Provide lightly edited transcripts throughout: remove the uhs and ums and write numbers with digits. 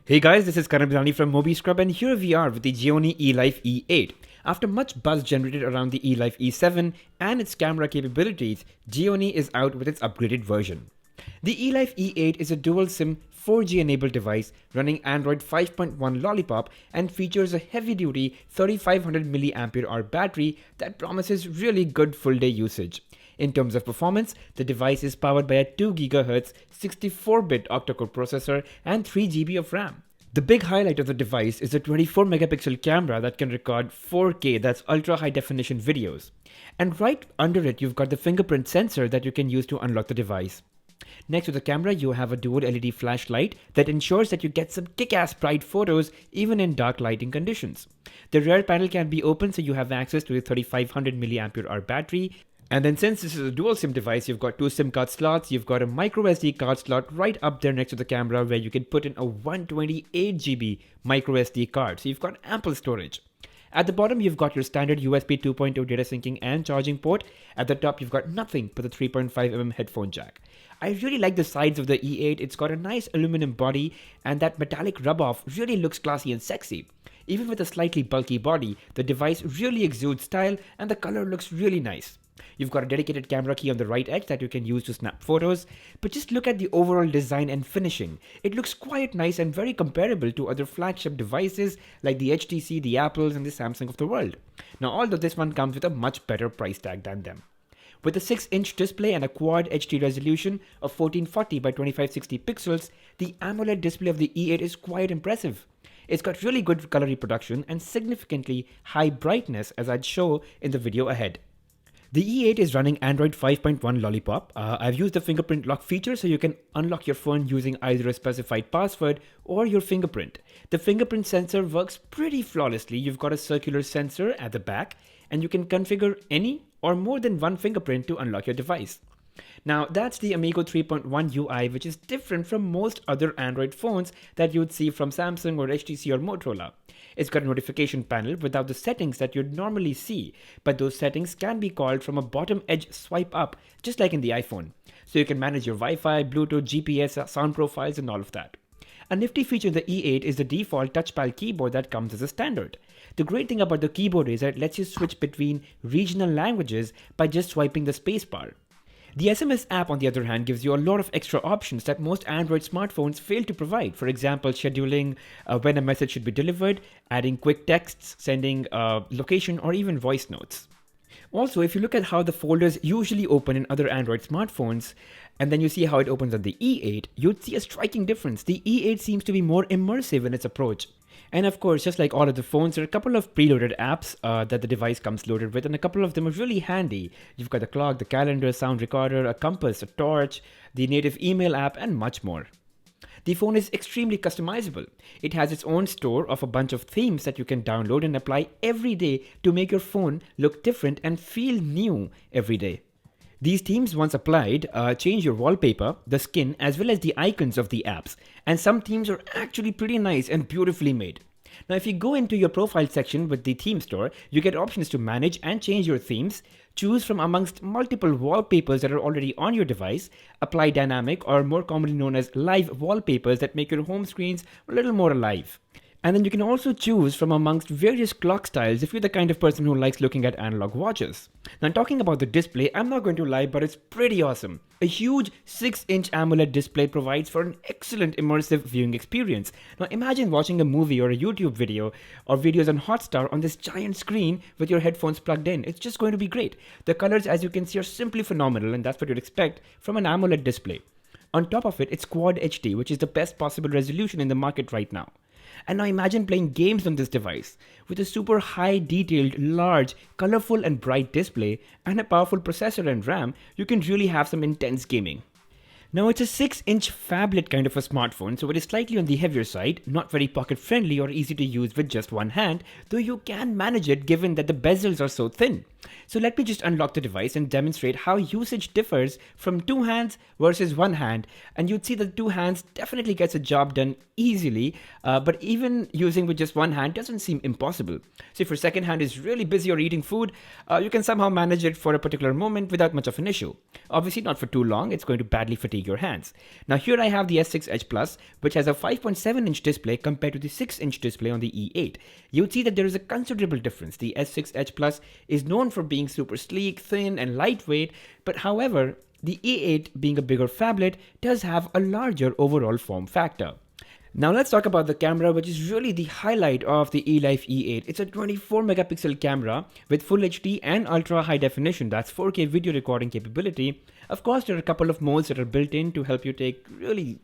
Hey guys, this is Karan from MobiScrub and here we are with the Gionee Elife E8. After much buzz generated around the Elife E7 and its camera capabilities, Gionee is out with its upgraded version. The Elife E8 is a dual SIM 4G enabled device running Android 5.1 Lollipop and features a heavy-duty 3500 mAh battery that promises really good full-day usage. In terms of performance, the device is powered by a 2 GHz 64-bit octa-core processor and 3 GB of RAM. The big highlight of the device is a 24 megapixel camera that can record 4K, that's ultra high definition videos. And right under it, you've got the fingerprint sensor that you can use to unlock the device. Next to the camera, you have a dual LED flashlight that ensures that you get some kick-ass bright photos even in dark lighting conditions. The rear panel can be opened so you have access to the 3500 mAh battery. And then since this is a dual SIM device, you've got two SIM card slots, you've got a microSD card slot right up there next to the camera where you can put in a 128 GB microSD card, so you've got ample storage. At the bottom, you've got your standard USB 2.0 data syncing and charging port. At the top, you've got nothing but the 3.5mm headphone jack. I really like the sides of the E8. It's got a nice aluminum body and that metallic rub-off really looks classy and sexy. Even with a slightly bulky body, the device really exudes style and the color looks really nice. You've got a dedicated camera key on the right edge that you can use to snap photos, but just look at the overall design and finishing. It looks quite nice and very comparable to other flagship devices like the HTC, the Apples and the Samsung of the world. Now, although this one comes with a much better price tag than them. With a 6-inch display and a quad HD resolution of 1440 by 2560 pixels, the AMOLED display of the E8 is quite impressive. It's got really good color reproduction and significantly high brightness, as I'd show in the video ahead. The E8 is running Android 5.1 Lollipop. I've used the fingerprint lock feature so you can unlock your phone using either a specified password or your fingerprint. The fingerprint sensor works pretty flawlessly. You've got a circular sensor at the back and you can configure any or more than one fingerprint to unlock your device. Now that's the Amigo 3.1 UI, which is different from most other Android phones that you'd see from Samsung or HTC or Motorola. It's got a notification panel without the settings that you'd normally see, but those settings can be called from a bottom edge swipe up, just like in the iPhone. So you can manage your Wi-Fi, Bluetooth, GPS, sound profiles and all of that. A nifty feature in the E8 is the default Touchpad Keyboard that comes as a standard. The great thing about the keyboard is that it lets you switch between regional languages by just swiping the spacebar. The SMS app, on the other hand, gives you a lot of extra options that most Android smartphones fail to provide. For example, scheduling when a message should be delivered, adding quick texts, sending location, or even voice notes. Also, if you look at how the folders usually open in other Android smartphones, and then you see how it opens on the E8, you'd see a striking difference. The E8 seems to be more immersive in its approach. And of course, just like all of the phones, there are a couple of preloaded apps that the device comes loaded with, and a couple of them are really handy. You've got the clock, the calendar, sound recorder, a compass, a torch, the native email app, and much more. The phone is extremely customizable. It has its own store of a bunch of themes that you can download and apply every day to make your phone look different and feel new every day. These themes, once applied, change your wallpaper, the skin, as well as the icons of the apps. And some themes are actually pretty nice and beautifully made. Now, if you go into your profile section with the theme store, you get options to manage and change your themes, choose from amongst multiple wallpapers that are already on your device, apply dynamic or more commonly known as live wallpapers that make your home screens a little more alive. And then you can also choose from amongst various clock styles if you're the kind of person who likes looking at analog watches. Now, talking about the display, I'm not going to lie, but it's pretty awesome. A huge 6-inch AMOLED display provides for an excellent immersive viewing experience. Now, imagine watching a movie or a YouTube video or videos on Hotstar on this giant screen with your headphones plugged in. It's just going to be great. The colors, as you can see, are simply phenomenal, and that's what you'd expect from an AMOLED display. On top of it, it's Quad HD, which is the best possible resolution in the market right now. And now imagine playing games on this device. With a super high detailed, large, colorful and bright display and a powerful processor and RAM, you can really have some intense gaming. Now it's a 6-inch phablet kind of a smartphone, so it is slightly on the heavier side, not very pocket friendly or easy to use with just one hand, though you can manage it given that the bezels are so thin. So let me just unlock the device and demonstrate how usage differs from two hands versus one hand, and you'd see that two hands definitely gets a job done easily, but even using with just one hand doesn't seem impossible. So if your second hand is really busy or eating food, you can somehow manage it for a particular moment without much of an issue. Obviously not for too long, it's going to badly fatigue fatigue your hands. Now here I have the S6 Edge Plus, which has a 5.7-inch display compared to the 6-inch display on the E8. You would see that there is a considerable difference. The S6 Edge Plus is known for being super sleek, thin, and lightweight, but however, the E8, being a bigger phablet, does have a larger overall form factor. Now let's talk about the camera, which is really the highlight of the Elife E8. It's a 24 megapixel camera with Full HD and ultra high definition, that's 4K video recording capability. Of course, there are a couple of modes that are built in to help you take really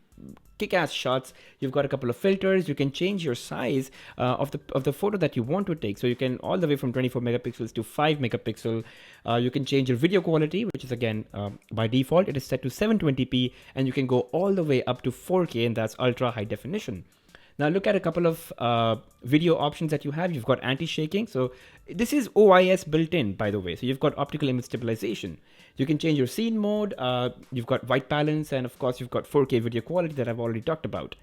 kick-ass shots. You've got a couple of filters. You can change your size of the photo that you want to take. So you can all the way from 24 megapixels to 5 megapixel. You can change your video quality, which is again by default it is set to 720p, and you can go all the way up to 4K, and that's ultra high definition. Now look at a couple of video options that you have. You've got anti-shaking. So this is OIS built in, by the way. So you've got optical image stabilization. You can change your scene mode. You've got white balance, and of course you've got 4K video quality that I've already talked about.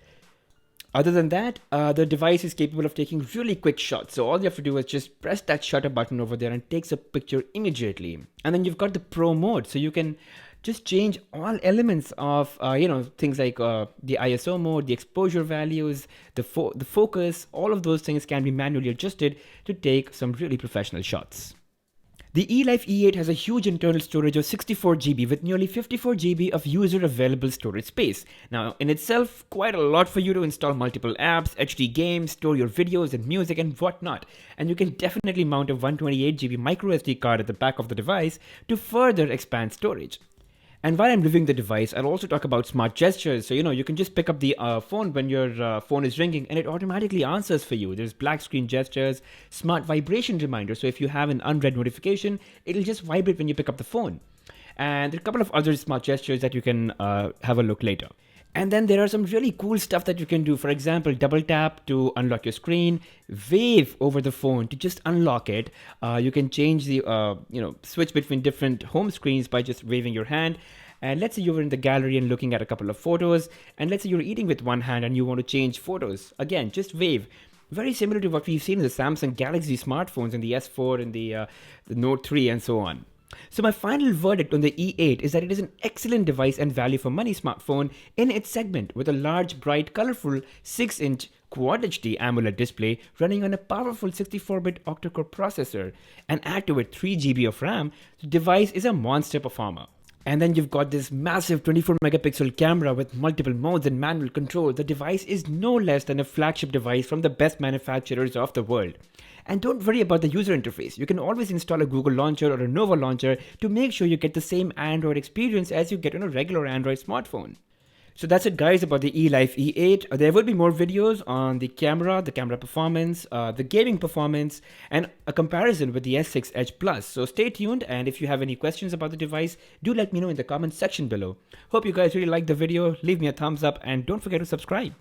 Other than that, the device is capable of taking really quick shots. So all you have to do is just press that shutter button over there and it takes a picture immediately. And then you've got the Pro mode. So you can just change all elements of things like the ISO mode, the exposure values, the focus. All of those things can be manually adjusted to take some really professional shots. The Elife E8 has a huge internal storage of 64 GB with nearly 54 GB of user available storage space. Now in itself, quite a lot for you to install multiple apps, HD games, store your videos and music and whatnot. And you can definitely mount a 128 GB microSD card at the back of the device to further expand storage. And while I'm reviewing the device, I'll also talk about smart gestures. So, you can just pick up the phone when your phone is ringing and it automatically answers for you. There's black screen gestures, smart vibration reminder. So if you have an unread notification, it'll just vibrate when you pick up the phone. And there are a couple of other smart gestures that you can have a look later. And then there are some really cool stuff that you can do. For example, double tap to unlock your screen, wave over the phone to just unlock it. You can change the, switch between different home screens by just waving your hand. And let's say you were in the gallery and looking at a couple of photos. And let's say you're eating with one hand and you want to change photos. Again, just wave. Very similar to what we've seen in the Samsung Galaxy smartphones in the S4 and the Note 3 and so on. So my final verdict on the E8 is that it is an excellent device and value for money smartphone in its segment with a large, bright, colorful 6-inch Quad HD AMOLED display running on a powerful 64-bit octa-core processor, and add to it 3 GB of RAM. The device is a monster performer. And then you've got this massive 24 megapixel camera with multiple modes and manual control. The device is no less than a flagship device from the best manufacturers of the world. And don't worry about the user interface. You can always install a Google launcher or a Nova launcher to make sure you get the same Android experience as you get on a regular Android smartphone. So that's it guys about the Elife E8. There will be more videos on the camera performance, the gaming performance, and a comparison with the S6 Edge Plus. So stay tuned, and if you have any questions about the device, do let me know in the comments section below. Hope you guys really liked the video. Leave me a thumbs up and don't forget to subscribe.